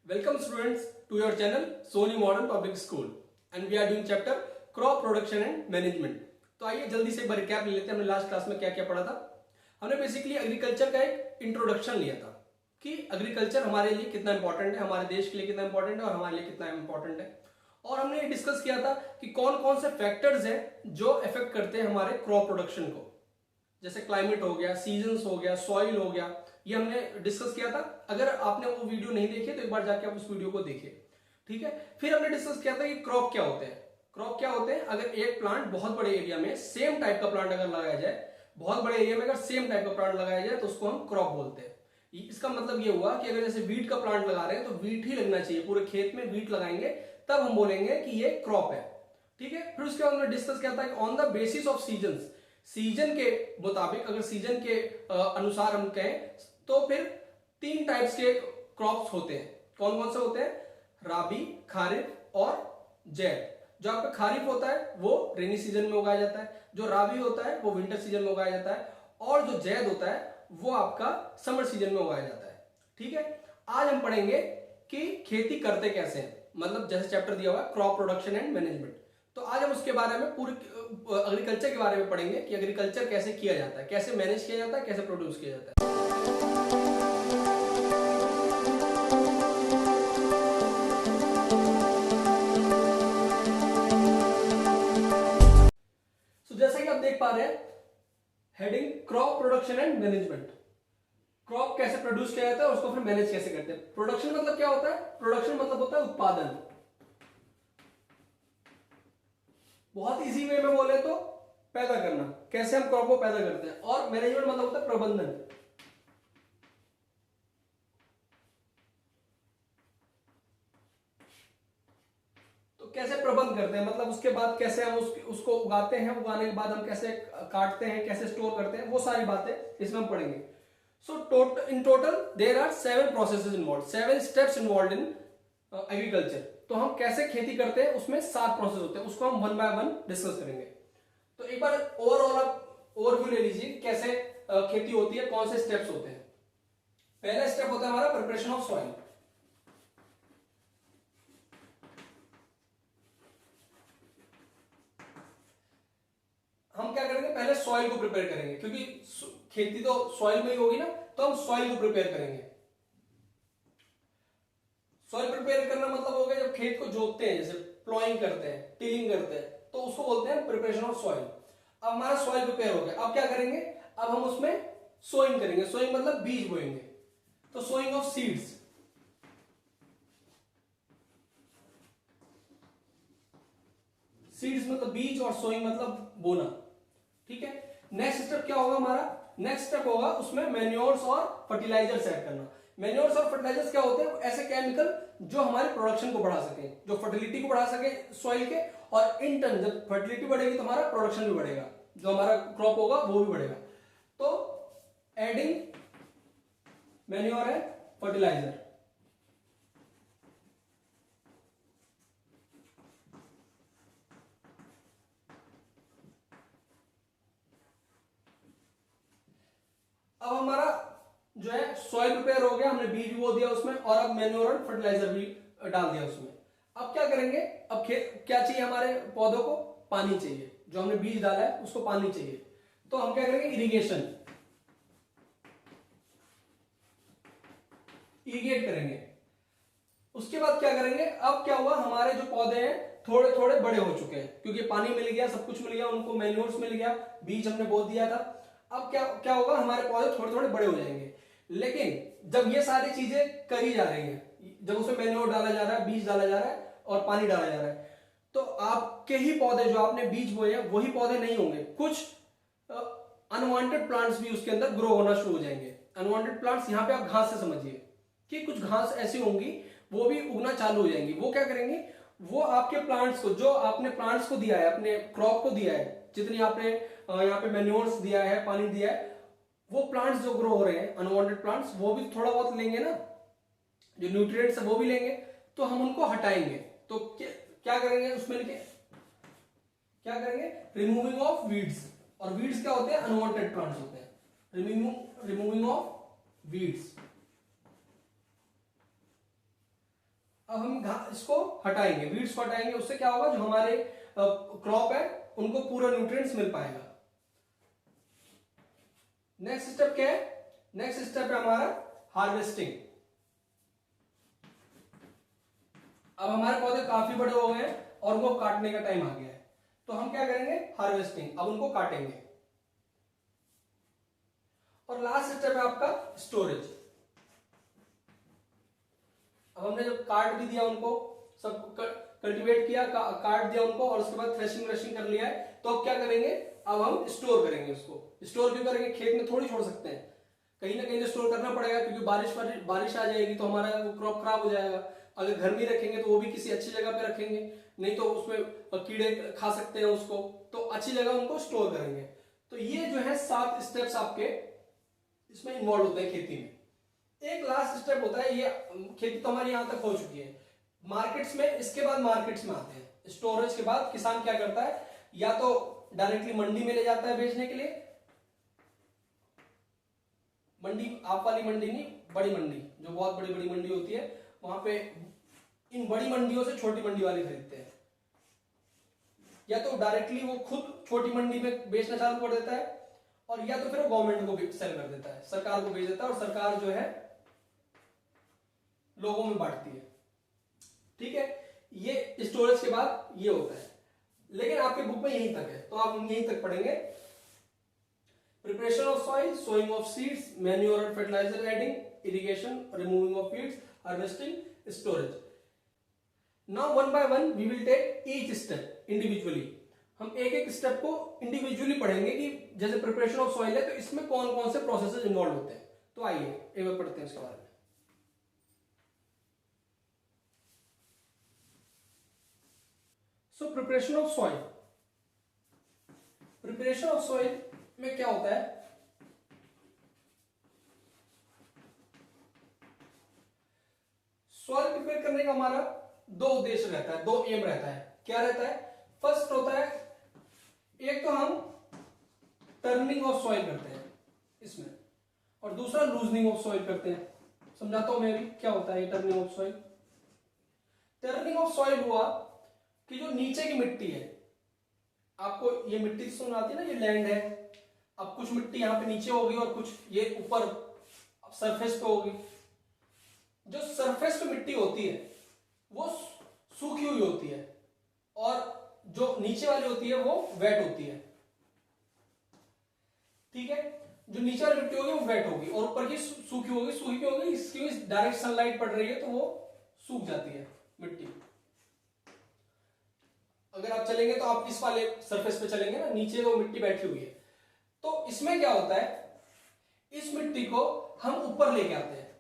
Welcome students to your channel Sony Modern Public School and we are doing chapter crop production and management। तो आइए जल्दी से एक बार recap ले लेते हैं। हमने लास्ट क्लास में क्या क्या पढ़ा था। हमने बेसिकली एग्रीकल्चर का एक इंट्रोडक्शन लिया था कि एग्रीकल्चर हमारे लिए कितना इंपॉर्टेंट है, हमारे देश के लिए कितना इंपॉर्टेंट है और हमारे लिए कितना इंपॉर्टेंट है। और हमने ये डिस्कस किया था कि कौन कौन से फैक्टर्स हैं जो इफेक्ट करते हैं हमारे क्रॉप प्रोडक्शन को, जैसे क्लाइमेट हो गया, सीजन्स हो गया, सॉइल हो गया। ये हमने डिस्कस किया था। अगर आपने वो वीडियो नहीं देखी तो एक बार जाके आप उस वीडियो को देखिए, ठीक है। फिर हमने डिस्कस किया था कि क्रॉप क्या होते हैं। क्रॉप क्या होते हैं, अगर एक प्लांट बहुत बड़े एरिया में सेम टाइप का प्लांट अगर लगाया जाए, बहुत बड़े एरिया में अगर सेम टाइप का प्लांट लगाया जाए तो उसको हम क्रॉप बोलते हैं। इसका मतलब ये हुआ कि अगर जैसे वीट का प्लांट लगा रहे हैं तो वीट ही लगना चाहिए, पूरे खेत में वीट लगाएंगे तब हम बोलेंगे कि ये क्रॉप है, ठीक है। फिर उसके बाद हमने डिस्कस किया था कि on the basis of seasons, season के मुताबिक, अगर सीजन के अनुसार हम कहें तो फिर तीन टाइप्स के क्रॉप्स होते हैं। कौन कौन से होते हैं? राबी, खारिफ और जैद। जो आपका खारिफ होता है वो रेनी सीजन में उगाया जाता है, जो राबी होता है वो विंटर सीजन में उगाया जाता है और जो जैद होता है वो आपका समर सीजन में उगाया जाता है, ठीक है। आज हम पढ़ेंगे कि खेती करते कैसे हैं, मतलब जैसे चैप्टर दिया हुआ है क्रॉप प्रोडक्शन एंड मैनेजमेंट। तो आज हम उसके बारे में पूरे एग्रीकल्चर के बारे में पढ़ेंगे कि एग्रीकल्चर कैसे किया जाता है, कैसे मैनेज किया जाता है, कैसे प्रोड्यूस किया जाता है। जैसा कि आप देख पा रहे हैं, heading crop production and management. Crop कैसे प्रोड्यूस किया जाता है और उसको फिर मैनेज कैसे करते हैं। प्रोडक्शन मतलब क्या होता है? प्रोडक्शन मतलब होता है उत्पादन। बहुत इजी वे में बोले तो पैदा करना, कैसे हम क्रॉप को पैदा करते हैं। और मैनेजमेंट मतलब होता है प्रबंधन। कैसे प्रबंध करते हैं, मतलब उसके बाद कैसे हम उसको उगाते हैं, उगाने के बाद हम कैसे काटते हैं, कैसे स्टोर करते हैं, वो सारी बातें इसमें हम पढ़ेंगे। So in total there are 7 processes involve, 7 steps involve in agriculture. तो हम कैसे खेती करते हैं उसमें 7 प्रोसेस होते हैं, उसको हम वन बाय वन डिस्कस करेंगे। तो एक बार ओवरऑल आप ओवरव्यू ले लीजिए कैसे खेती होती है, कौन से स्टेप्स होते हैं। पहला स्टेप होता है हमारा प्रिपरेशन ऑफ सॉइल। हम क्या करेंगे, पहले सॉइल को प्रिपेयर करेंगे, क्योंकि खेती तो सॉइल में ही होगी ना, तो हम सॉइल को प्रिपेयर करेंगे। सॉइल प्रिपेयर करना मतलब हो गया जब खेत को जोतते हैं, जैसे प्लॉइंग करते हैं, टिलिंग करते हैं, तो उसको बोलते हैं प्रिपरेशन ऑफ सॉइल। अब हमारा सॉइल प्रिपेयर हो गया, अब क्या करेंगे, अब हम उसमें सोइंग करेंगे। सोइंग मतलब बीज बोएंगे, तो सोइंग ऑफ सीड्स। सीड्स मतलब बीज और सोइंग मतलब बोना, ठीक है। नेक्स्ट स्टेप क्या होगा हमारा? नेक्स्ट स्टेप होगा उसमें मैन्योर्स और फर्टिलाइजर्स ऐड करना। मैन्योर्स और फर्टिलाइजर्स क्या होते हैं? ऐसे केमिकल जो हमारे प्रोडक्शन को बढ़ा सके, जो फर्टिलिटी को बढ़ा सके सॉइल के, और इन टर्न जब फर्टिलिटी बढ़ेगी तो हमारा प्रोडक्शन भी बढ़ेगा, जो हमारा क्रॉप होगा वो भी बढ़ेगा। तो एडिंग मैन्योर है फर्टिलाइजर। अब हमारा जो है सॉइल प्रिपेयर हो गया, हमने बीज बो दिया उसमें और अब मैन्योर और फर्टिलाइजर भी डाल दिया उसमें। अब क्या करेंगे, अब क्या चाहिए हमारे पौधों को? पानी चाहिए। जो हमने बीज डाला है उसको पानी चाहिए, तो हम क्या करेंगे, इरिगेशन, इरिगेट करेंगे। उसके बाद क्या करेंगे, अब क्या हुआ, हमारे जो पौधे हैं थोड़े थोड़े बड़े हो चुके हैं, क्योंकि पानी मिल गया, सब कुछ मिल गया उनको, मैन्योर्स मिल गया, बीज हमने बो दिया था। अब क्या क्या होगा, हमारे पौधे थोड़े थोड़े बड़े हो जाएंगे। लेकिन जब ये सारी चीजें करी जा रही हैं, जब उसमें मैन्योर डाला जा रहा है, बीज डाला जा रहा है और पानी डाला जा रहा है, तो आपके ही पौधे जो आपने बीज बोए हैं वही पौधे नहीं होंगे, कुछ अनवांटेड प्लांट्स भी उसके अंदर ग्रो होना शुरू हो जाएंगे। अनवांटेड प्लांट्स यहाँ पे आप घास से समझिए कि कुछ घास ऐसी होंगी वो भी उगना चालू हो जाएंगी। वो क्या करेंगे, वो आपके प्लांट्स को, जो आपने प्लांट्स को दिया है, अपने क्रॉप को दिया है, जितनी आपने यहाँ पे मैन्योर्स दिया है, पानी दिया है, वो प्लांट्स जो ग्रो हो रहे हैं अनवांटेड प्लांट्स, वो भी थोड़ा बहुत लेंगे ना, जो न्यूट्रिएंट्स है वो भी लेंगे, तो हम उनको हटाएंगे। तो क्या करेंगे उसमें, क्या करेंगे, रिमूविंग ऑफ वीड्स। और वीड्स क्या होते हैं? अनवांटेड प्लांट्स होते हैं। Removing of weeds. अब हम इसको हटाएंगे, वीड्स को हटाएंगे, उससे क्या होगा, जो हमारे क्रॉप है उनको पूरा न्यूट्रिएंट्स मिल पाएगा। नेक्स्ट स्टेप क्या है, नेक्स्ट स्टेप है हमारा हार्वेस्टिंग। अब हमारे पौधे काफी बड़े हो गए हैं और उनको काटने का टाइम आ गया है, तो हम क्या करेंगे, हार्वेस्टिंग, अब उनको काटेंगे। और लास्ट स्टेप है आपका स्टोरेज। अब हमने जब काट भी दिया उनको, सब कल्टीवेट किया, काट दिया उनको, और उसके बाद थ्रेशिंग व्रेशिंग कर लिया है, तो अब क्या करेंगे, अब हम स्टोर करेंगे उसको। स्टोर क्यों करेंगे, खेत में थोड़ी छोड़ सकते हैं, कहीं ना कहीं तो स्टोर करना पड़ेगा, क्योंकि बारिश आ जाएगी तो हमारा वो क्रॉप खराब हो जाएगा। अगर घर में रखेंगे तो वो भी किसी अच्छी जगह पे रखेंगे, नहीं तो उसमें कीड़े खा सकते हैं उसको, तो अच्छी जगह उनको स्टोर करेंगे। तो ये जो है 7 स्टेप्स आपके इसमें इन्वॉल्व होते हैं खेती में। एक लास्ट स्टेप होता है, ये खेती तो हमारी यहां तक हो चुकी है, मार्केट्स में, इसके बाद मार्केट्स में आते हैं। स्टोरेज के बाद किसान क्या करता है, या तो डायरेक्टली मंडी में ले जाता है बेचने के लिए, मंडी आप वाली मंडी नहीं, बड़ी मंडी, जो बहुत बड़ी बड़ी मंडी होती है, वहां पे इन बड़ी मंडियों से छोटी मंडी वाले खरीदते हैं, या तो डायरेक्टली वो खुद छोटी मंडी में बेचना चालू कर देता है, और या तो फिर वो गवर्नमेंट को सेल कर देता है, सरकार को बेच देता है, और सरकार जो है लोगों में बांटती है। ठीक है, ये स्टोरेज के बाद ये होता है, लेकिन आपके बुक में यहीं तक है, तो आप यहीं तक पढ़ेंगे। Preparation of soil, sowing of seeds, manure and fertiliser adding, irrigation, removing of weeds, harvesting, storage. Now one by one we will take each step individually. हम एक एक स्टेप को इंडिविजुअली पढ़ेंगे कि जैसे प्रिपरेशन ऑफ सॉइल है तो इसमें कौन कौन से प्रोसेसेस इन्वॉल्व होते हैं। तो आइए एक बार पढ़ते हैं इसके बारे में। So preparation of soil, preparation of soil में क्या होता है, सॉइल प्रिपेयर करने का हमारा दो उद्देश्य रहता है, दो एम रहता है। क्या रहता है, फर्स्ट होता है, एक तो हम टर्निंग ऑफ सॉइल करते हैं इसमें, और दूसरा लूजनिंग ऑफ सॉइल करते हैं। समझाता हूं मैं अभी क्या होता है ये turning of soil. Turning of soil हुआ कि जो नीचे की मिट्टी है, आपको ये मिट्टी सुन आती है ना, ये लैंड है, अब कुछ मिट्टी यहां पे नीचे होगी और कुछ ये ऊपर सरफेस पे होगी। जो सरफेस पे मिट्टी होती है वो सूखी हुई होती है, और जो नीचे वाली होती है वो वेट होती है। ठीक है, जो नीचे वाली मिट्टी होगी वो वेट होगी और ऊपर की सूखी होगी। सूखी क्यों होगी, इसकी डायरेक्ट सनलाइट पड़ रही है तो वो सूख जाती है मिट्टी। अगर आप चलेंगे तो आप इस वाले सरफेस पे चलेंगे ना, नीचे तो मिट्टी बैठी हुई है, तो इसमें क्या होता है, इस मिट्टी को हम ऊपर लेके आते हैं।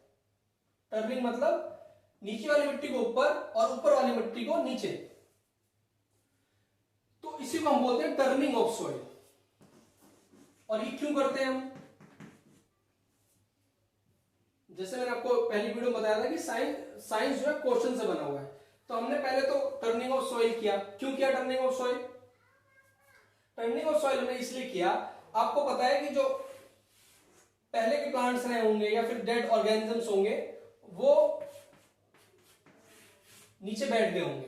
टर्निंग मतलब नीचे वाली मिट्टी को ऊपर और ऊपर वाली मिट्टी को नीचे, तो इसी को हम बोलते हैं टर्निंग ऑफ सॉइल। और ये क्यों करते हैं हम, जैसे मैंने आपको पहली वीडियो में बताया था कि साइंस जो है क्वेश्चन से बना हुआ है, तो हमने पहले तो टर्निंग ऑफ सॉइल किया। क्यों किया turning of soil, turning of soil हमने इसलिए किया, आपको पता है कि जो पहले के प्लांट्स रहे होंगे या फिर डेड ऑर्गेनिजम्स होंगे वो नीचे बैठ गए होंगे,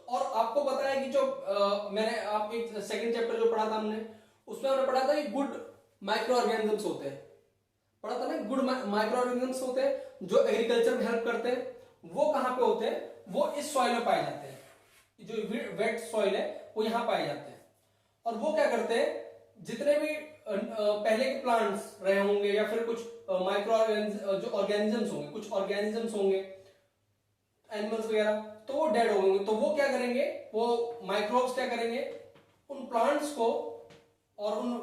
और आपको पता है कि जो मैंने आप एक सेकंड चैप्टर जो पढ़ा था हमने, उसमें हमने पढ़ा था कि गुड माइक्रो ऑर्गेनिजम्स होते हैं, पढ़ा था ना, गुड माइक्रो ऑर्गेनिजम्स होते हैं जो एग्रीकल्चर में हेल्प करते हैं। वो कहां पे होते हैं, वो इस सॉइल में पाए जाते हैं, जो वेट सॉइल है वो यहां पाए जाते हैं। और वो क्या करते हैं, जितने भी पहले के प्लांट्स रहे होंगे या फिर कुछ माइक्रो जो ऑर्गेनिजम्स होंगे, कुछ ऑर्गेनिजम्स होंगे, एनिमल्स वगैरह, तो वो डेड होंगे। तो वो क्या करेंगे, वो माइक्रोब्स क्या करेंगे, उन प्लांट्स को और उन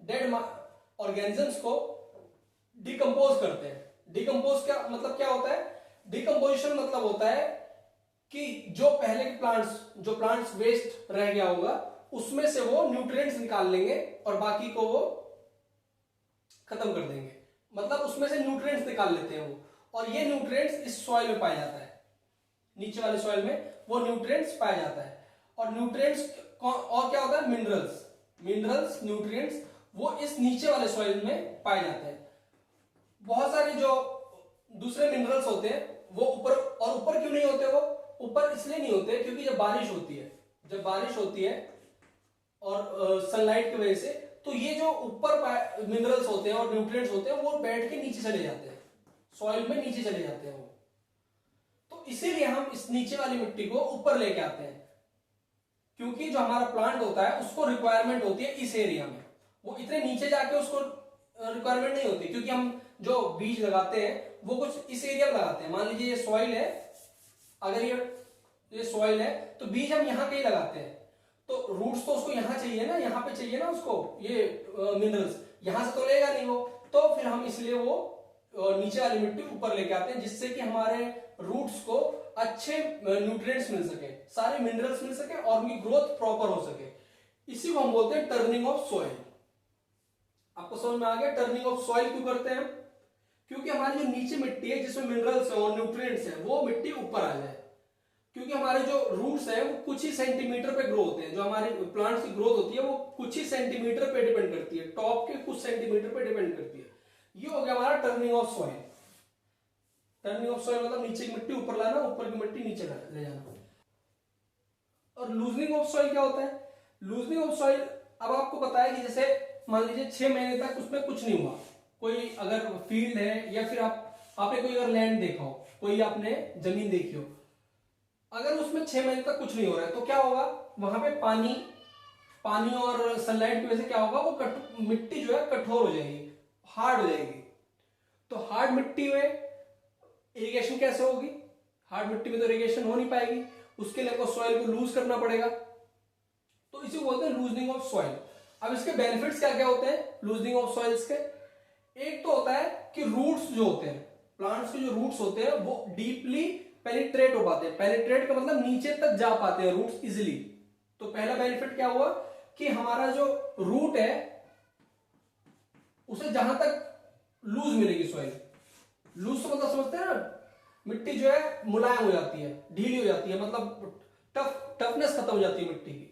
डेड ऑर्गेनिजम्स को डिकम्पोज करते हैं। डिकम्पोज क्या मतलब, क्या होता है, डिकम्पोजिशन मतलब होता है कि जो पहले के जो प्लांट्स वेस्ट रह गया होगा उसमें से वो न्यूट्रिएंट्स निकाल लेंगे और बाकी को वो खत्म कर देंगे। मतलब उसमें से न्यूट्रिएंट्स निकाल लेते हैं वो, और ये न्यूट्रिएंट्स इस सॉइल में पाया जाता है, नीचे वाले सॉइल में वो न्यूट्रिएंट्स पाया जाता है। और न्यूट्रिएंट्स और क्या होता है, मिनरल्स न्यूट्रिएंट्स वो इस नीचे वाले सॉइल में पाए जाते हैं। बहुत सारे जो दूसरे मिनरल्स होते हैं वो ऊपर, और ऊपर क्यों नहीं होते, वो ऊपर इसलिए नहीं होते क्योंकि जब बारिश होती है और सनलाइट की वजह से, तो ये जो ऊपर मिनरल्स होते हैं और न्यूट्रिएंट्स होते हैं वो बैठ के नीचे चले जाते हैं, सॉइल में नीचे चले जाते हैं वो। तो इसीलिए हम इस नीचे वाली मिट्टी को ऊपर लेके आते हैं, क्योंकि जो हमारा प्लांट होता है उसको रिक्वायरमेंट होती है इस एरिया में, वो इतने नीचे जाके उसको रिक्वायरमेंट नहीं होती, क्योंकि हम जो बीज लगाते हैं वो कुछ इस एरिया में लगाते हैं। मान लीजिए ये सॉइल है, अगर ये सॉइल है तो बीज हम यहाँ कहीं लगाते हैं, तो रूट्स तो उसको यहाँ चाहिए ना, यहाँ पे चाहिए ना उसको, ये मिनरल्स यहां से तो लेगा नहीं वो, तो फिर हम इसलिए वो नीचे वाली मिट्टी ऊपर लेके आते हैं, जिससे कि हमारे रूट्स को अच्छे न्यूट्रिएंट्स मिल सके, सारे मिनरल्स मिल सके और उनकी ग्रोथ प्रॉपर हो सके। इसी को हम बोलते हैं टर्निंग ऑफ सॉइल। आपको समझ में आ गया टर्निंग ऑफ सॉइल क्यों करते हैं? क्योंकि हमारी जो नीचे मिट्टी है जिसमें मिनरल्स है और न्यूट्रिएंट्स है, वो मिट्टी ऊपर आ जाए, क्योंकि हमारे जो रूट्स है वो कुछ ही सेंटीमीटर पे ग्रो होते हैं, जो हमारे प्लांट्स की ग्रोथ होती है वो कुछ ही सेंटीमीटर पे डिपेंड करती है, टॉप के कुछ सेंटीमीटर पे डिपेंड करती है। ये हो गया हमारा turning of soil. Turning of soil मतलब नीचे की मिट्टी ऊपर लाना, ऊपर की मिट्टी नीचे ले जाना। और लूजनिंग ऑफ सॉइल क्या होता है? लूजनिंग ऑफ सॉइल, अब आपको पता है कि जैसे मान लीजिए 6 महीने तक उसमें कुछ नहीं हुआ, कोई अगर फील्ड है या फिर आपने कोई अगर लैंड देखा हो, कोई आपने जमीन देखी हो, अगर उसमें 6 महीने तक कुछ नहीं हो रहा है तो क्या होगा, वहां पे पानी और सनलाइट की वजह से क्या होगा, वो मिट्टी जो है कठोर हो जाएगी, हार्ड हो जाएगी। तो हार्ड मिट्टी में इरिगेशन कैसे होगी? हार्ड मिट्टी में तो इरिगेशन हो नहीं पाएगी, उसके लिए आपको सॉइल को लूज करना पड़ेगा, तो इसे बोलते हैं लूजनिंग ऑफ सॉइल। अब इसके बेनिफिट्स क्या क्या होते हैं लूजनिंग ऑफ सॉइल्स के? एक तो होता है कि रूट्स जो होते हैं, प्लांट्स के जो रूट्स होते हैं वो डीपली पेनिट्रेट हो पाते हैं। पेनिट्रेट का मतलब नीचे तक जा पाते हैं रूट्स इजिली। तो पहला बेनिफिट क्या हुआ कि हमारा जो रूट है उसे जहां तक लूज मिलेगी सॉइल, लूज तो मतलब समझते हैं ना, मिट्टी जो है मुलायम हो जाती है, ढीली हो जाती है, मतलब टफनेस खत्म हो जाती है मिट्टी की।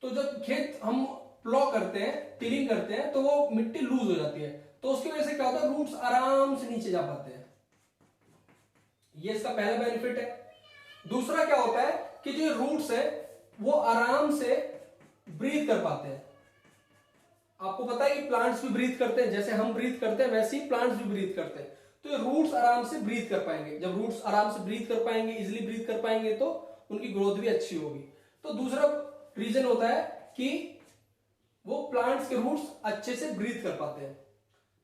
तो जब खेत हम प्लॉ करते हैं, टिलिंग करते हैं, तो वो मिट्टी लूज हो जाती है, तो उसकी वजह से क्या होता है, रूट्स आराम से नीचे जा पाते हैं। ये इसका पहला बेनिफिट है। दूसरा क्या होता है कि जो रूट्स है वो आराम से ब्रीथ कर पाते हैं। आपको पता है कि प्लांट्स भी ब्रीथ करते हैं, जैसे हम ब्रीथ करते हैं वैसे ही प्लांट्स भी ब्रीथ करते हैं। तो ये रूट्स आराम से ब्रीथ कर पाएंगे। जब रूट्स आराम से ब्रीथ कर पाएंगे, इजिली ब्रीथ कर पाएंगे, तो उनकी ग्रोथ भी अच्छी होगी। तो दूसरा रीजन होता है कि वो प्लांट्स के रूट्स अच्छे से ब्रीथ कर पाते हैं।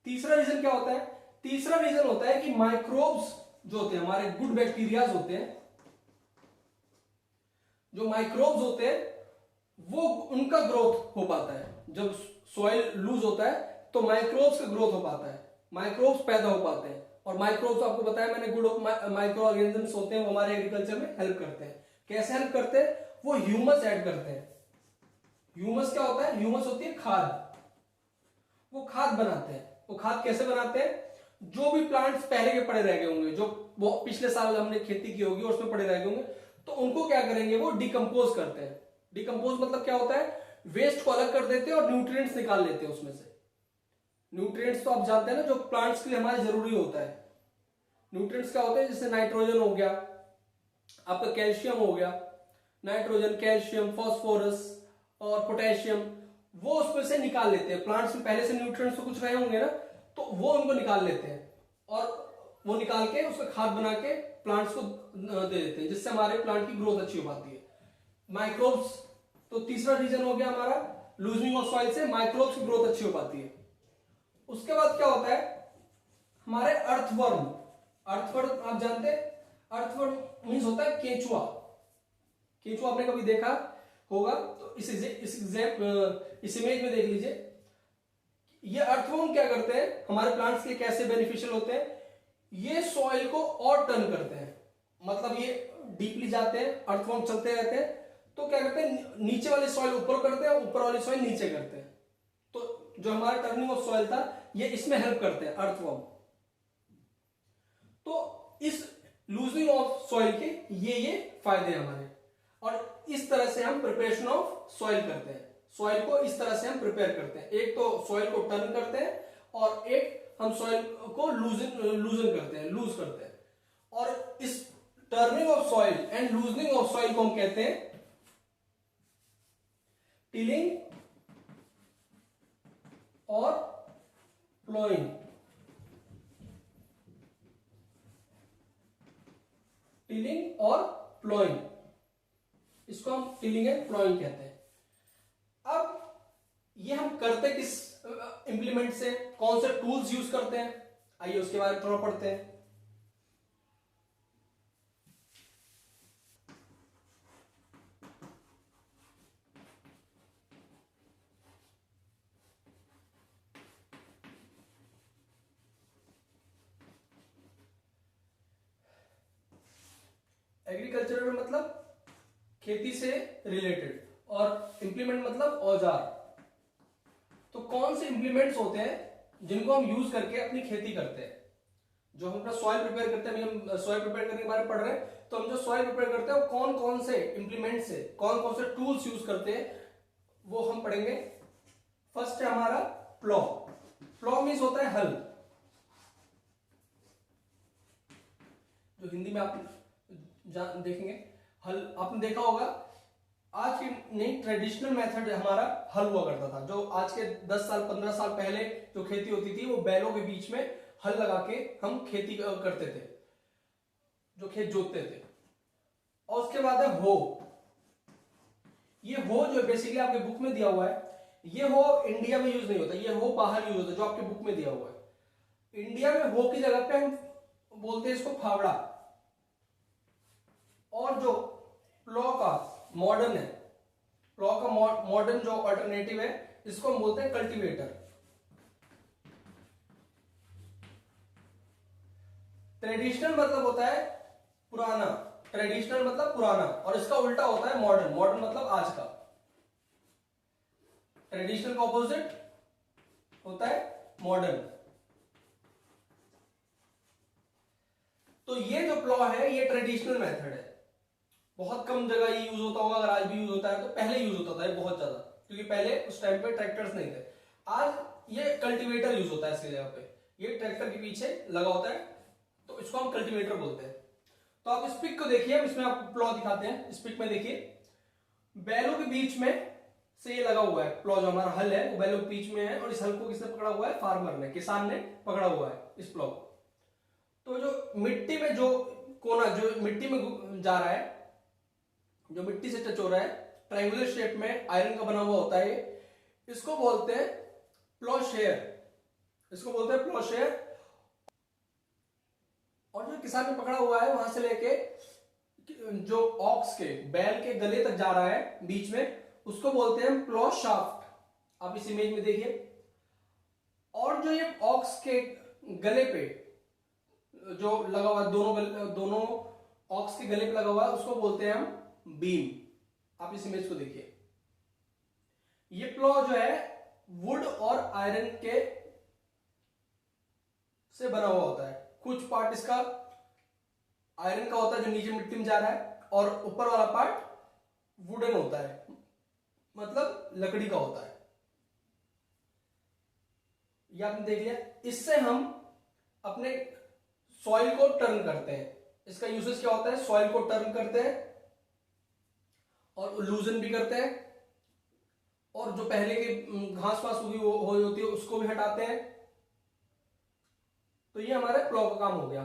तीसरा रीजन क्या होता है? तीसरा रीजन होता है कि माइक्रोब्स जो होते हैं, हमारे गुड बैक्टीरियाज होते हैं, जो माइक्रोब्स होते हैं वो उनका ग्रोथ हो पाता है। जब सॉइल लूज होता है तो माइक्रोब्स का ग्रोथ हो पाता है, माइक्रोब्स पैदा हो पाते हैं। और माइक्रोब्स आपको बताया मैंने, गुड माइक्रो ऑर्गेनिजम्स होते हैं, वो हमारे एग्रीकल्चर में हेल्प करते हैं। कैसे हेल्प करते हैं? वो ह्यूमस ऐड करते हैं। ह्यूमस क्या होता है? ह्यूमस होती है खाद। वो खाद बनाते हैं। वो खाद कैसे बनाते हैं? जो भी प्लांट्स पहले के पड़े रह गए होंगे, जो पिछले साल हमने खेती की होगी और उसमें पड़े रह गए होंगे, तो उनको क्या करेंगे, वो डिकम्पोज करते हैं। डिकम्पोज मतलब क्या होता है? वेस्ट को अलग कर देते हैं और न्यूट्रिएंट्स निकाल लेते हैं उसमें से। न्यूट्रिएंट्स तो आप जानते हैं ना, जो प्लांट्स के लिए हमारे जरूरी होता है। न्यूट्रिएंट्स क्या होते हैं? जैसे नाइट्रोजन हो गया, आपका कैल्शियम हो गया, नाइट्रोजन, कैल्शियम, फास्फोरस और पोटेशियम, वो उसमें से निकाल लेते हैं। प्लांट्स में पहले से न्यूट्रिएंट्स तो कुछ रहे होंगे ना, तो वो उनको निकाल लेते हैं और वो निकाल के उसका खाद बना के प्लांट्स को दे देते हैं, जिससे हमारे प्लांट की ग्रोथ अच्छी हो पाती है। माइक्रोब्स, तो तीसरा रीजन हो गया हमारा लूजनिंग ऑफ सॉइल से, माइक्रोब्स की ग्रोथ अच्छी हो पाती है। उसके बाद क्या होता है? हमारे अर्थवर्म। अर्थवर्म आप जानते हैं? अर्थवर्म मींस होता है केंचुआ। केंचुआ आपने कभी देखा होगा, तो इस इमेज में देख लीजिए। ये अर्थवर्म क्या करते हैं, हमारे प्लांट्स के कैसे बेनिफिशियल होते हैं? ये सॉइल को और टर्न करते हैं, मतलब ये डीपली जाते हैं, अर्थवर्म चलते रहते हैं, तो क्या करते हैं, नीचे वाली सॉइल ऊपर करते हैं, ऊपर वाली सॉइल नीचे करते हैं। तो जो हमारा टर्निंग ऑफ सॉइल था, ये इसमें हेल्प करते हैं अर्थवर्म। तो इस लूजनिंग ऑफ सॉइल के ये फायदे हैं हमारे। और इस तरह से हम प्रिपरेशन ऑफ सॉइल करते हैं। सॉइल को इस तरह से हम प्रिपेयर करते हैं। एक तो सॉइल को टर्न करते हैं और एक हम सॉइल को लूजन करते हैं, लूज करते हैं। और इस turning of soil and loosening of soil को हम कहते हैं टिलिंग और प्लोइंग। टिलिंग और प्लोइंग, इसको हम टिलिंग एंड प्लोइंग कहते हैं। अब ये हम करते किस इंप्लीमेंट से, कौन से टूल्स यूज करते हैं, आइए उसके बारे में थोड़ा पढ़ते हैं। एग्रीकल्चर में मतलब खेती से रिलेटेड, और इंप्लीमेंट मतलब औजार। तो कौन से इंप्लीमेंट्स होते हैं जिनको हम यूज करके अपनी खेती करते हैं। जो हम अपना सॉइल प्रिपेयर करते हैं, अभी हम सॉइल प्रिपेयर करने के बारे में पढ़ रहे हैं, तो हम जो सॉइल प्रिपेयर करते हैं वो कौन कौन से इंप्लीमेंट से, कौन कौन से टूल्स यूज करते हैं, वो हम पढ़ेंगे। फर्स्ट है हमारा प्लॉ। प्लॉ मीन्स होता है हल, जो हिंदी में आप देखेंगे हल। आपने देखा होगा आज की नहीं, ट्रेडिशनल मेथड हमारा हल हुआ करता था। जो आज के 10 साल 15 साल पहले जो खेती होती थी वो बैलों के बीच में हल लगा के हम खेती करते थे, जो खेत जोतते थे। और उसके बाद है हो। ये हो जो बेसिकली आपके बुक में दिया हुआ है, ये हो इंडिया में यूज नहीं होता, ये हो बाहर यूज होता है, जो आपके बुक में दिया हुआ है। इंडिया में हो की जगह पे हम बोलते हैं इसको फावड़ा। और जो प्लॉ का मॉडर्न है, प्लॉ का मॉडर्न जो अल्टरनेटिव है, इसको हम बोलते हैं कल्टीवेटर। ट्रेडिशनल मतलब होता है पुराना, ट्रेडिशनल मतलब पुराना, और इसका उल्टा होता है मॉडर्न। मॉडर्न मतलब आज का। ट्रेडिशनल का ऑपोजिट होता है मॉडर्न। तो ये जो प्लॉ है ये ट्रेडिशनल मेथड है, बहुत कम जगह ये यूज होता होगा, अगर आज भी यूज होता है तो पहले यूज होता था बहुत ज्यादा, क्योंकि पहले उस टाइम पे ट्रैक्टर्स नहीं थे। आज ये कल्टीवेटर यूज होता है इसकी जगह पे, ये ट्रैक्टर के पीछे लगा होता है, तो इसको हम कल्टीवेटर बोलते हैं। तो आप इस पिक को देखिए, हम इसमें आपको प्लॉ दिखाते हैं। इस पिक में देखिए बैलों के बीच में से ये लगा हुआ है प्लॉ, जो हमारा हल है वो बैलों के बीच में है, और इस हल को किसने पकड़ा हुआ है, फार्मर ने, किसान ने पकड़ा हुआ है इस प्लॉ को। तो जो मिट्टी में जो कोना जो मिट्टी में जा रहा है, जो मिट्टी से टच हो रहा है, ट्रायंगुलर शेप में आयरन का बना हुआ होता है, इसको बोलते हैं प्लॉशेयर, इसको बोलते हैं प्लॉशेयर। और जो किसान ने पकड़ा हुआ है वहां से लेके जो ऑक्स के, बैल के गले तक जा रहा है बीच में, उसको बोलते हैं प्लॉ शाफ्ट। आप इस इमेज में देखिए। और जो ये ऑक्स के गले पे जो लगा हुआ है, दोनों ऑक्स के गले पे लगा हुआ है, उसको बोलते हैं हम बीम। आप इस इमेज को देखिए। ये प्लॉ जो है वुड और आयरन के से बना हुआ होता है। कुछ पार्ट इसका आयरन का होता है जो नीचे मिट्टी में जा रहा है, और ऊपर वाला पार्ट वुडन होता है, मतलब लकड़ी का होता है। ये आपने देख लिया। इससे हम अपने सॉइल को टर्न करते हैं। इसका यूसेज क्या होता है, सॉइल को टर्न करते हैं और लूजन भी करते हैं, और जो पहले की घास वास हुई होती है उसको भी हटाते हैं। तो ये हमारे प्लॉ का काम हो गया।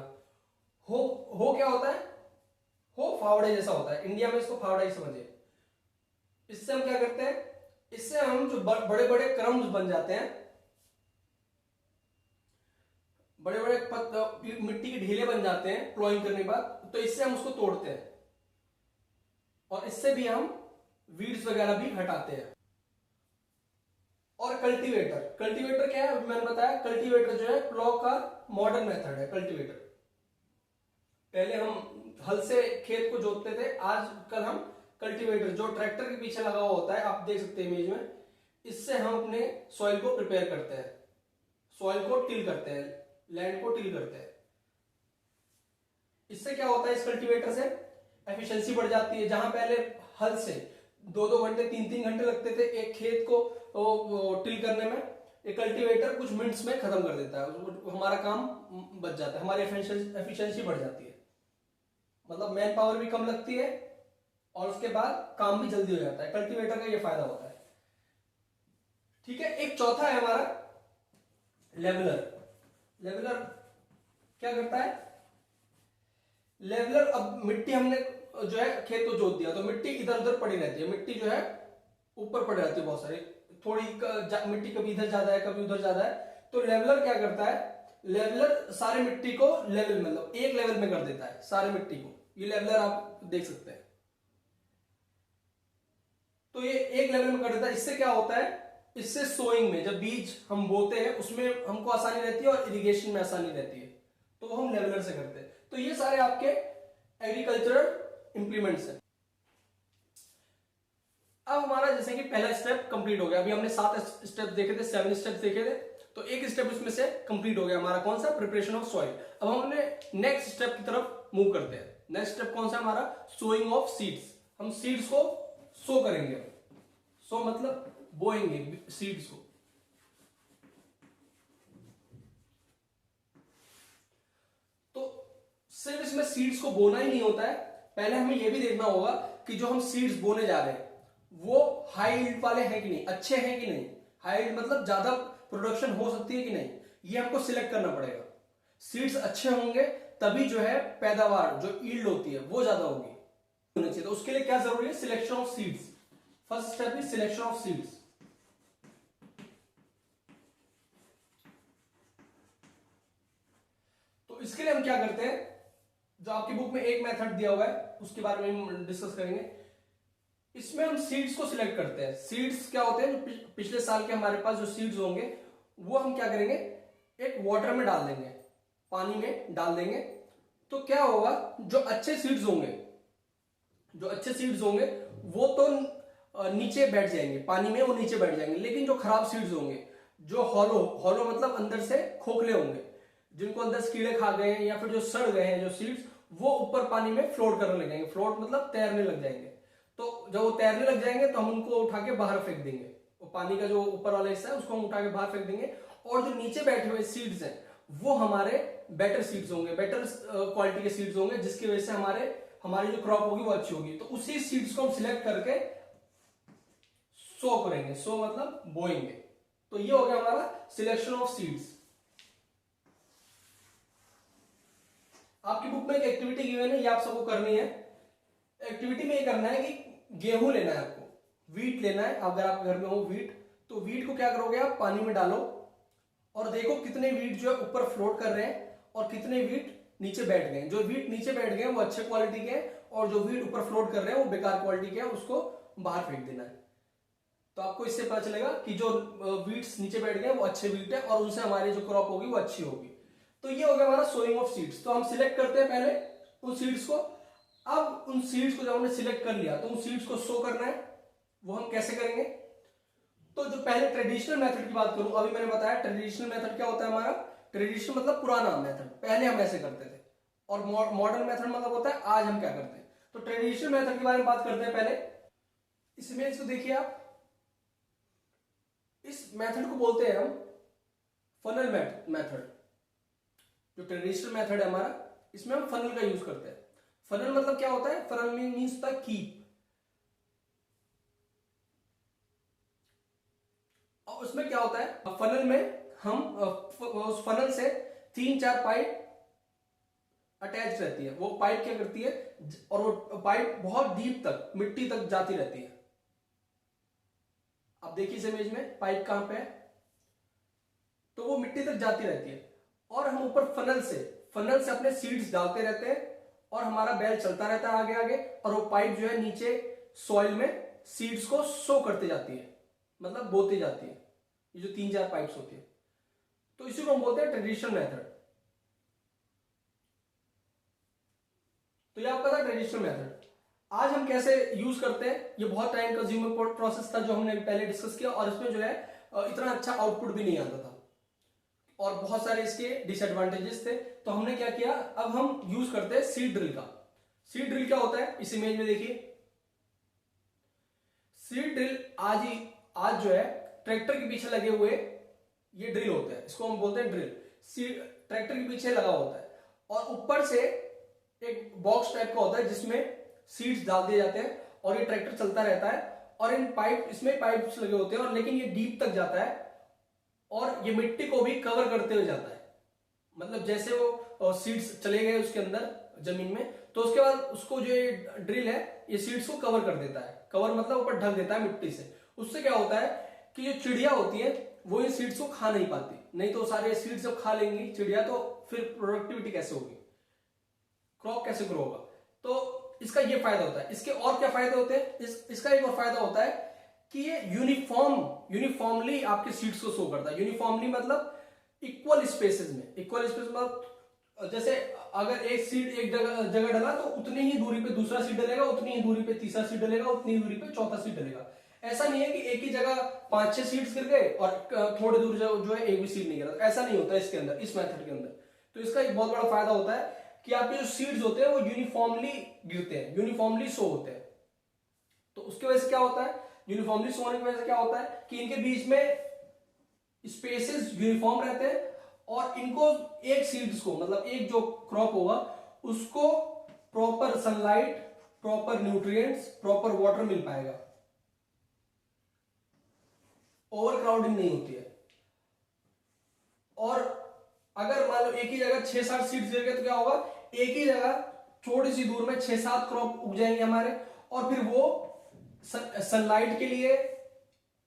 हो क्या होता है, हो फावड़े जैसा होता है, इंडिया में इसको फावड़ा ही समझिए। इससे हम क्या करते हैं, इससे हम जो बड़े बड़े क्रम्स बन जाते हैं, बड़े बड़े मिट्टी के ढीले बन जाते हैं प्लॉइंग करने के बाद, तो इससे हम उसको तोड़ते हैं, और इससे भी हम वीड्स वगैरह भी हटाते हैं। और कल्टीवेटर, कल्टीवेटर क्या है मैंने बताया, कल्टीवेटर जो है प्लॉ का मॉडर्न मेथड है कल्टीवेटर। पहले हम हल से खेत को जोतते थे, आजकल हम कल्टीवेटर जो ट्रैक्टर के पीछे लगा हुआ होता है, आप देख सकते हैं इमेज में, इससे हम अपने सॉइल को प्रिपेयर करते हैं, सॉइल को टिल करते हैं, लैंड को टिल करते हैं। इससे क्या होता है, इस कल्टीवेटर से एफिशिएंसी बढ़ जाती है। जहां पहले हल से 2-2 घंटे 3-3 घंटे लगते थे एक खेत को टिल करने में, एक कल्टीवेटर कुछ मिनट्स में खत्म कर देता है, हमारा काम बच जाता है, हमारी एफिशिएंसी बढ़ जाती है। मतलब मैन पावर भी कम लगती है और उसके बाद काम भी जल्दी हो जाता है। कल्टीवेटर का ये फायदा होता है। ठीक है, एक चौथा है हमारा लेवलर। लेवलर क्या करता है? लेवलर, अब मिट्टी हमने जो है खेत को जोत दिया तो मिट्टी इधर उधर पड़ी रहती है, मिट्टी जो है ऊपर पड़ी रहती है बहुत सारी, थोड़ी मिट्टी कभी इधर ज्यादा है कभी उधर ज्यादा है। तो लेवलर क्या करता है? लेवलर सारे मिट्टी को लेवल, मतलब एक लेवल में कर देता है सारे मिट्टी को। ये लेवलर आप देख सकते हैं। तो ये एक लेवल में कर देता है। इससे क्या होता है? इससे सोइंग में, जब बीज हम बोते हैं उसमें हमको आसानी रहती है और इरिगेशन में आसानी रहती है, तो वो हम लेवलर से करते हैं। तो ये सारे आपके एग्रीकल्चरल इंप्लीमेंट्स हैं। अब हमारा जैसे कि पहला स्टेप कंप्लीट हो गया। अभी हमने 7 स्टेप देखे थे, 7 स्टेप देखे थे, तो एक स्टेप उसमें से कंप्लीट हो गया हमारा। कौन सा? Preparation of soil. अब हमने नेक्स्ट स्टेप की तरफ मूव करते हैं। नेक्स्ट स्टेप कौन सा हमारा? Sowing of seeds. हम सीड्स को सो करेंगे। सो मतलब बोएंगे सीड्स को। तो सिर्फ इसमें सीड्स को बोना ही नहीं होता है, पहले हमें यह भी देखना होगा कि जो हम सीड्स बोने जा रहे हैं वो हाई यील्ड वाले हैं कि नहीं, अच्छे हैं कि नहीं। हाई यील्ड मतलब ज्यादा प्रोडक्शन हो सकती है कि नहीं, ये हमको सिलेक्ट करना पड़ेगा। सीड्स अच्छे होंगे तभी जो है पैदावार, जो यील्ड होती है वो ज्यादा होगी, होनी चाहिए। तो उसके लिए क्या जरूरी है? Selection of seeds. First step is selection of seeds. तो इसके लिए हम क्या करते हैं, जो आपकी बुक में एक मेथड दिया हुआ है उसके बारे में हम डिस्कस करेंगे। इसमें हम सीड्स को सिलेक्ट करते हैं। सीड्स क्या होते हैं? पिछले साल के हमारे पास जो सीड्स होंगे वो हम क्या करेंगे, एक वाटर में डाल देंगे, पानी में डाल देंगे। तो क्या होगा, जो अच्छे सीड्स होंगे, जो अच्छे सीड्स होंगे वो तो नीचे बैठ जाएंगे पानी में, वो नीचे बैठ जाएंगे। लेकिन जो खराब सीड्स होंगे, जो हॉलो, हॉलो मतलब अंदर से खोखले होंगे, जिनको अंदर से कीड़े खा गए हैं या फिर जो सड़ गए हैं जो सीड्स, वो ऊपर पानी में फ्लोट करने लग जाएंगे। फ्लोट मतलब तैरने लग जाएंगे। तो जब वो तैरने लग जाएंगे तो हम उनको उठा के बाहर फेंक देंगे। वो पानी का जो ऊपर वाला हिस्सा है उसको हम उठा के बाहर फेंक देंगे। और जो नीचे बैठे हुए सीड्स हैं वो हमारे बेटर सीड्स होंगे, बेटर क्वालिटी के सीड्स होंगे, जिसकी वजह से हमारी जो क्रॉप होगी वो अच्छी होगी। तो उसी सीड्स को हम सिलेक्ट करके सो करेंगे। सो मतलब बोएंगे। तो ये हो गया हमारा सिलेक्शन ऑफ सीड्स। आपकी बुक में एक एक्टिविटी गिवन है, ये आप सबको करनी है। एक्टिविटी में ये करना है कि गेहूं लेना है आपको, वीट लेना है। अगर आप घर में हो वीट, तो वीट को क्या करोगे, आप पानी में डालो और देखो कितने वीट जो है ऊपर फ्लोट कर रहे हैं और कितने वीट नीचे बैठ गए। जो वीट नीचे बैठ गए वो अच्छे क्वालिटी के हैं और जो वीट ऊपर फ्लोट कर रहे हैं वो बेकार क्वालिटी के हैं, उसको बाहर फेंक देना है। तो आपको इससे पता चलेगा कि जो वीट्स नीचे बैठ गए वो अच्छे वीट है और उनसे हमारी जो क्रॉप होगी वो अच्छी होगी। तो ये हो गया हमारा सोइंग ऑफ सीड्स। तो हम सिलेक्ट करते हैं पहले उन सीड्स को। अब उन सीड्स को जब हमने सिलेक्ट कर लिया तो उन सीड्स को सो करना है। वो हम कैसे करेंगे? तो जो पहले ट्रेडिशनल मेथड की बात करूं, अभी मैंने बताया ट्रेडिशनल मेथड क्या होता है हमारा। ट्रेडिशनल मतलब पुराना मेथड, पहले हम ऐसे करते थे। और मॉडर्न मेथड मतलब होता है आज हम क्या करते हैं। तो ट्रेडिशनल मेथड के बारे में बात करते हैं पहले। इस इमेज को देखिए आप, इस मेथड को बोलते हैं हम फनल मेथड। जो ट्रेडिशनल मेथड है हमारा, इसमें हम फनल का यूज करते हैं। फनल मतलब क्या होता है? फनल मीन्स होता है कीप। और उसमें क्या होता है, फनल में हम उस फनल से 3-4 पाइप अटैच रहती है। वो पाइप क्या करती है, और वो पाइप बहुत डीप तक मिट्टी तक जाती रहती है। आप देखिए इस इमेज में पाइप कहां पे है, तो वो मिट्टी तक जाती रहती है और हम ऊपर फनल से अपने सीड्स डालते रहते हैं और हमारा बैल चलता रहता है आगे आगे, और वो पाइप जो है नीचे सॉइल में सीड्स को सो करते जाती है, मतलब बोती जाती है। ये जो 3-4 पाइप्स होती है, तो इसी को हम बोलते हैं ट्रेडिशनल मेथड। तो ये आपका था ट्रेडिशनल मेथड। आज हम कैसे यूज करते हैं, ये बहुत टाइम कंज्यूमिंग प्रोसेस था जो हमने पहले डिस्कस किया, और इसमें जो है इतना अच्छा आउटपुट भी नहीं आता था और बहुत सारे इसके डिसएडवांटेजेस थे। तो हमने क्या किया, अब हम यूज करते हैं सीड ड्रिल का। सीड ड्रिल क्या होता है, इस इमेज में देखिए। सीड ड्रिल आज जो है ट्रैक्टर के पीछे लगे हुए ये ड्रिल होता है, इसको हम बोलते हैं ड्रिल। सीड ट्रैक्टर के पीछे लगा होता है और ऊपर से एक बॉक्स टाइप का होता है जिसमें सीड्स डाल दिए जाते हैं और ये ट्रैक्टर चलता रहता है और इसमें पाइप्स लगे होते हैं और लेकिन ये डीप तक जाता है और ये मिट्टी को भी कवर करते हुए जाता है। मतलब जैसे वो सीड्स चले गए उसके अंदर जमीन में, तो उसके बाद उसको जो ये ड्रिल है ये सीड्स को कवर कर देता है। कवर मतलब ऊपर ढक देता है मिट्टी से। उससे क्या होता है कि जो चिड़िया होती है वो इन सीड्स को खा नहीं पाती, नहीं तो सारे सीड्स जब खा लेंगी चिड़िया तो फिर प्रोडक्टिविटी कैसे होगी, क्रॉप कैसे ग्रो होगा। तो इसका ये फायदा होता है। इसके और क्या फायदे होते हैं, इसका एक और फायदा होता है कि ये यूनिफॉर्मली आपके सीड्स को शो करता है। यूनिफॉर्मली मतलब इक्वल स्पेसेस में। इक्वल स्पेस मतलब जैसे अगर एक सीड एक जगह डला तो उतनी ही दूरी पे दूसरा सीड डलेगा, उतनी ही दूरी पे तीसरा सीड डलेगा, उतनी ही दूरी पे चौथा सीड डलेगा। ऐसा नहीं है कि एक ही जगह 5-6 सीड्स गिर गए और थोड़ी दूर जो है एक भी सीड नहीं गिरा। ऐसा नहीं होता इसके अंदर, इस मेथड के अंदर। तो इसका एक बहुत बड़ा फायदा होता है कि आपके जो सीड्स होते हैं वो यूनिफॉर्मली गिरते हैं, यूनिफॉर्मली शो होते हैं। तो उसकी वजह से क्या होता है, यूनिफॉर्मली शो होने की वजह से क्या होता है कि इनके बीच में स्पेसेस यूनिफॉर्म रहते हैं और इनको एक सीड्स को मतलब एक जो क्रॉप होगा उसको proper sunlight, proper nutrients, proper water मिल पाएगा। ओवर क्राउडिंग नहीं होती है। और अगर मान लो एक ही जगह 6-7 सीड्स गिर गए तो क्या होगा, एक ही जगह थोड़ी सी दूर में 6-7 क्रॉप उग जाएंगे हमारे और फिर वो सनलाइट के लिए,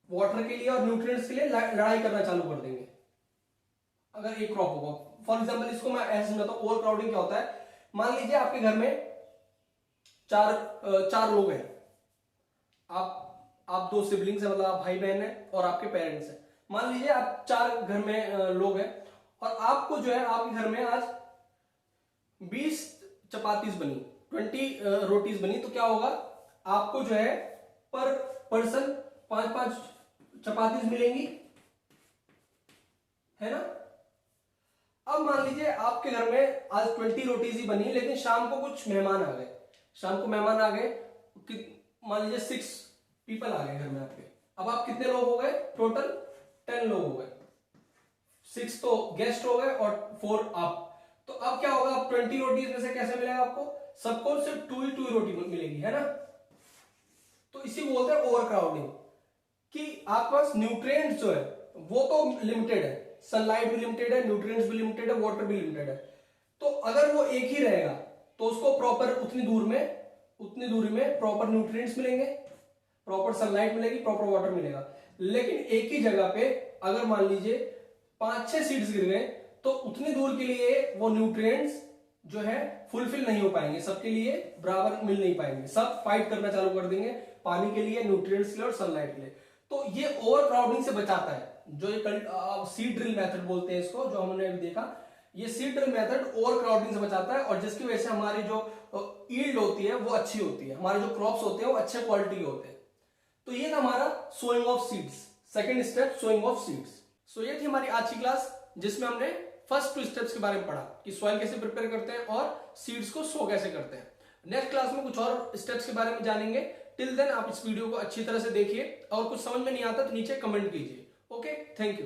वाटर के लिए और न्यूट्रिएंट्स के लिए लड़ाई करना चालू कर देंगे अगर एक क्रॉप होगा। फॉर एग्जांपल इसको मैं ऐसे समझाता हूं, ओवर क्राउडिंग क्या होता है। मान लीजिए आपके घर में चार लोग हैं, आप 2 सिबलिंग्स है, मतलब आप भाई बहन है और आपके पेरेंट्स हैं। मान लीजिए आप 4 घर में लोग हैं और आपको जो है आपके घर में आज 20 चपातीस बनी, 20 रोटीज बनी, तो क्या होगा आपको जो है पर पर्सन 5-5 चपातीस मिलेंगी, है ना। अब मान लीजिए आपके घर में आज 20 रोटीज ही बनी लेकिन शाम को कुछ मेहमान आ गए, मान लीजिए 6 पीपल आ गए घर में आपके। अब आप कितने लोग हो गए, टोटल 10 लोग हो गए। 6 तो गेस्ट हो गए और 4 आप। तो अब क्या होगा, आप 20 रोटीज में से कैसे मिलेगा आपको, सबको सिर्फ 2 ही रोटी मिलेगी, है ना। तो इसी को बोलते हैं ओवर क्राउडिंग, कि आपके पास न्यूट्रिएंट्स जो है वो तो लिमिटेड है, सनलाइट भी लिमिटेड है, न्यूट्रिएंट्स भी लिमिटेड है, वाटर भी लिमिटेड है। तो अगर वो एक ही रहेगा तो उसको प्रॉपर उतनी दूरी में प्रॉपर न्यूट्रिएंट्स मिलेंगे, प्रॉपर सनलाइट मिलेगी, प्रॉपर वाटर मिलेगा। लेकिन एक ही जगह पे अगर मान लीजिए 5-6 सीड्स गिर गए तो उतनी दूर के लिए वो न्यूट्रिएंट्स जो है फुलफिल नहीं हो पाएंगे, सबके लिए बराबर मिल नहीं पाएंगे, सब फाइट करना चालू कर देंगे पानी के लिए, न्यूट्रिएंट्स के लिए और सनलाइट के लिए। तो ये ओवर क्राउडिंग से बचाता है। जो ये सीड ड्रिल मेथड बोलते हैं इसको, जो हमने अभी देखा, ये seed drill method over crowding से बचाता है और जिसकी वजह से हमारी जो ईल्ड होती है वो अच्छी होती है, हमारे जो क्रॉप्स होते हैं वो अच्छे क्वालिटी के होते हैं। तो ये था हमारा sowing of seeds, second step sowing of seeds. So ये थी हमारी आज की क्लास जिसमें हमने फर्स्ट 2 स्टेप्स के बारे में पढ़ा कि सॉइल कैसे प्रिपेयर करते हैं और सीड्स को सो कैसे करते हैं। नेक्स्ट क्लास में कुछ और स्टेप्स के बारे में जानेंगे। टिल देन आप इस वीडियो को अच्छी तरह से देखिए और कुछ समझ में नहीं आता तो नीचे कमेंट कीजिए। Okay, thank you.